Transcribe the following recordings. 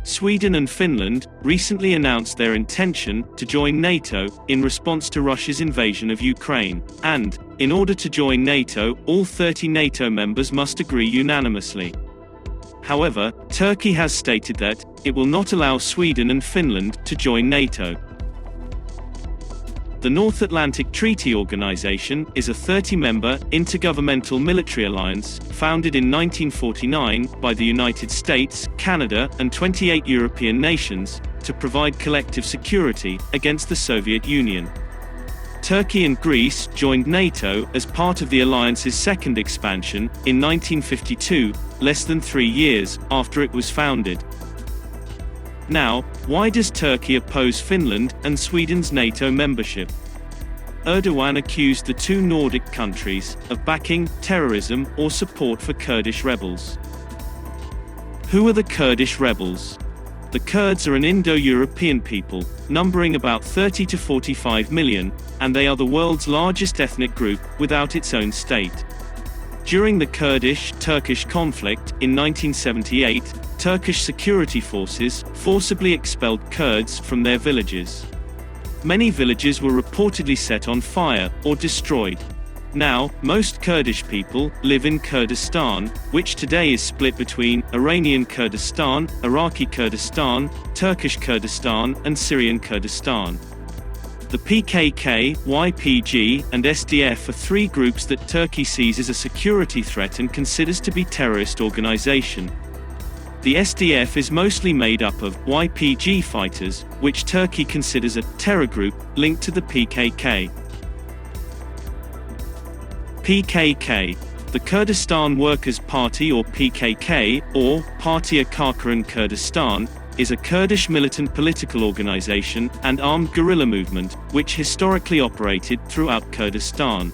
Sweden and Finland recently announced their intention to join NATO in response to Russia's invasion of Ukraine, and, in order to join NATO, all 30 NATO members must agree unanimously. However, Turkey has stated that it will not allow Sweden and Finland to join NATO. The North Atlantic Treaty Organization is a 30-member, intergovernmental military alliance, founded in 1949 by the United States, Canada, and 28 European nations, to provide collective security against the Soviet Union. Turkey and Greece joined NATO as part of the alliance's second expansion, in 1952, less than 3 years after it was founded. Now, why does Turkey oppose Finland and Sweden's NATO membership? Erdogan accused the two Nordic countries of backing terrorism or support for Kurdish rebels. Who are the Kurdish rebels? The Kurds are an Indo-European people, numbering about 30 to 45 million, and they are the world's largest ethnic group, without its own state. During the Kurdish-Turkish conflict, in 1978, Turkish security forces forcibly expelled Kurds from their villages. Many villages were reportedly set on fire or destroyed. Now, most Kurdish people live in Kurdistan, which today is split between Iranian Kurdistan, Iraqi Kurdistan, Turkish Kurdistan, and Syrian Kurdistan. The PKK, YPG, and SDF are three groups that Turkey sees as a security threat and considers to be terrorist organization. The SDF is mostly made up of YPG fighters, which Turkey considers a terror group linked to the PKK. PKK. The Kurdistan Workers' Party, or PKK, or Partiya Kırklareli Kurdistan, is a Kurdish militant political organization and armed guerrilla movement, which historically operated throughout Kurdistan.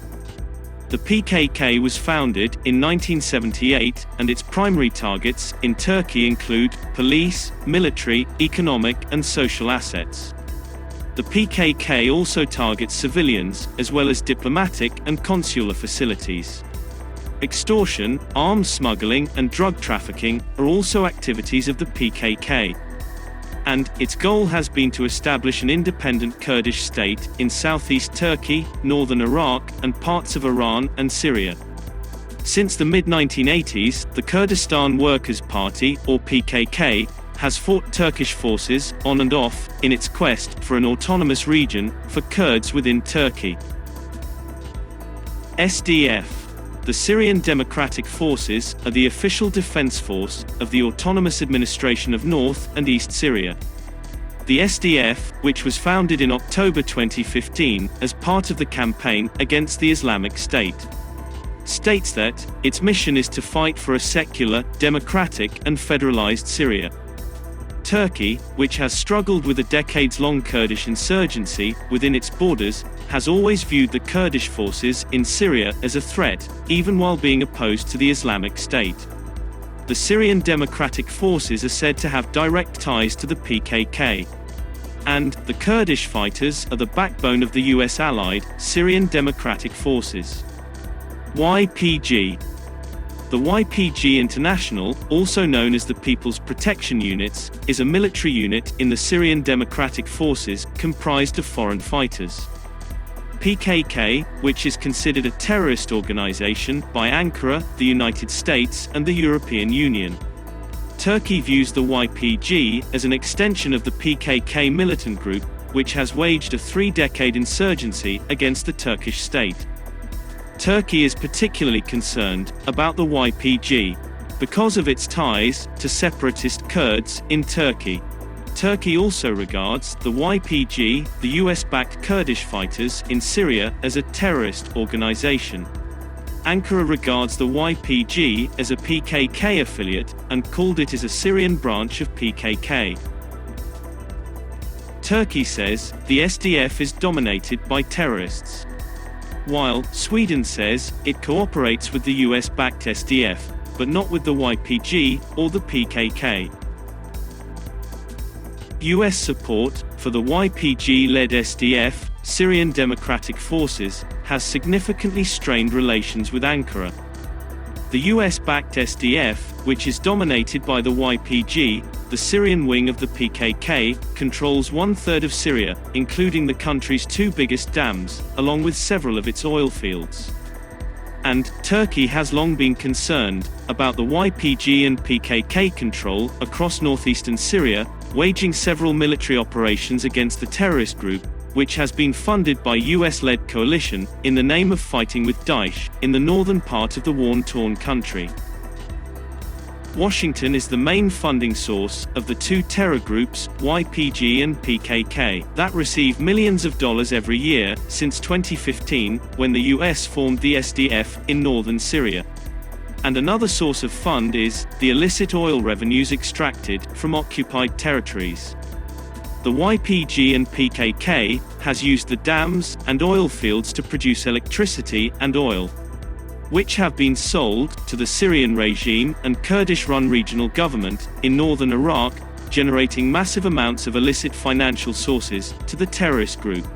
The PKK was founded in 1978, and its primary targets in Turkey include police, military, economic, and social assets. The PKK also targets civilians, as well as diplomatic and consular facilities. Extortion, arms smuggling, and drug trafficking are also activities of the PKK. And its goal has been to establish an independent Kurdish state in southeast Turkey, northern Iraq, and parts of Iran and Syria. Since the mid-1980s, the Kurdistan Workers' Party, or PKK, has fought Turkish forces, on and off, in its quest for an autonomous region for Kurds within Turkey. SDF. The Syrian Democratic Forces are the official defense force of the Autonomous Administration of North and East Syria. The SDF, which was founded in October 2015 as part of the campaign against the Islamic State, states that its mission is to fight for a secular, democratic, and federalized Syria. Turkey, which has struggled with a decades-long Kurdish insurgency within its borders, has always viewed the Kurdish forces in Syria as a threat, even while being opposed to the Islamic State. The Syrian Democratic Forces are said to have direct ties to the PKK. And the Kurdish fighters are the backbone of the US-allied Syrian Democratic Forces. YPG. The YPG International, also known as the People's Protection Units, is a military unit in the Syrian Democratic Forces comprised of foreign fighters. PKK, which is considered a terrorist organization by Ankara, the United States, and the European Union. Turkey views the YPG as an extension of the PKK militant group, which has waged a 3-decade insurgency against the Turkish state. Turkey is particularly concerned about the YPG because of its ties to separatist Kurds in Turkey. Turkey also regards the YPG, the US-backed Kurdish fighters in Syria, as a terrorist organization. Ankara regards the YPG as a PKK affiliate and called it as a Syrian branch of PKK. Turkey says the SDF is dominated by terrorists, while Sweden says it cooperates with the US-backed SDF, but not with the YPG or the PKK. US support for the YPG-led SDF, Syrian Democratic Forces, has significantly strained relations with Ankara. The US-backed SDF, which is dominated by the YPG, the Syrian wing of the PKK, controls 1/3 of Syria, including the country's two biggest dams, along with several of its oil fields. And Turkey has long been concerned about the YPG and PKK control across northeastern Syria, waging several military operations against the terrorist group, which has been funded by US-led coalition, in the name of fighting with Daesh, in the northern part of the war-torn country. Washington is the main funding source of the two terror groups, YPG and PKK, that receive millions of dollars every year, since 2015, when the US formed the SDF, in northern Syria. And another source of fund is the illicit oil revenues extracted from occupied territories. The YPG and PKK has used the dams and oil fields to produce electricity and oil, which have been sold to the Syrian regime and Kurdish-run regional government in northern Iraq, generating massive amounts of illicit financial sources to the terrorist group.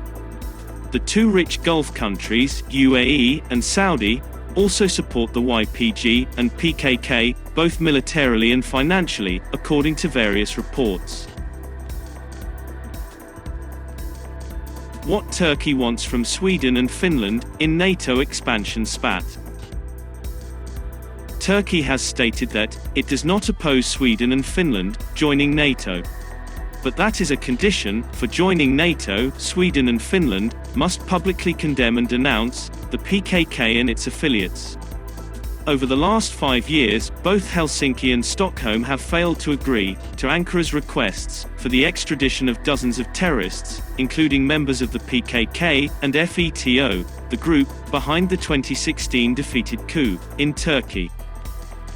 The two rich Gulf countries, UAE and Saudi, also support the YPG and PKK, both militarily and financially, according to various reports. What Turkey wants from Sweden and Finland in NATO expansion spat. Turkey has stated that it does not oppose Sweden and Finland joining NATO. But that is a condition for joining NATO. Sweden and Finland must publicly condemn and denounce the PKK and its affiliates. Over the last 5 years, both Helsinki and Stockholm have failed to agree to Ankara's requests for the extradition of dozens of terrorists, including members of the PKK and FETO, the group behind the 2016 defeated coup in Turkey.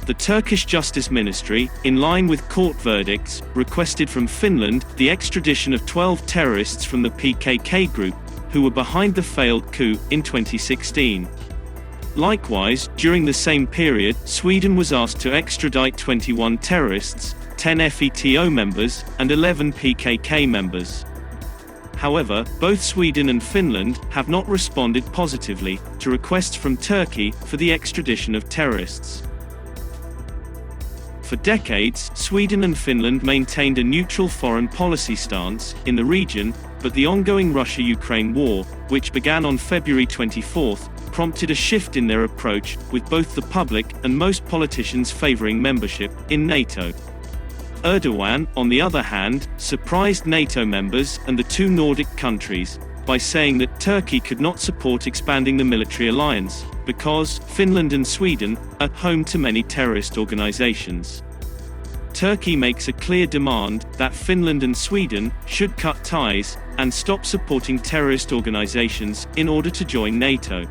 The Turkish Justice Ministry, in line with court verdicts, requested from Finland the extradition of 12 terrorists from the PKK group, who were behind the failed coup in 2016. Likewise, during the same period, Sweden was asked to extradite 21 terrorists, 10 FETO members, and 11 PKK members. However, both Sweden and Finland have not responded positively to requests from Turkey for the extradition of terrorists. For decades, Sweden and Finland maintained a neutral foreign policy stance in the region, but the ongoing Russia-Ukraine war, which began on February 24, prompted a shift in their approach, with both the public and most politicians favoring membership in NATO. Erdogan, on the other hand, surprised NATO members and the two Nordic countries by saying that Turkey could not support expanding the military alliance, because Finland and Sweden are home to many terrorist organizations. Turkey makes a clear demand that Finland and Sweden should cut ties and stop supporting terrorist organizations in order to join NATO.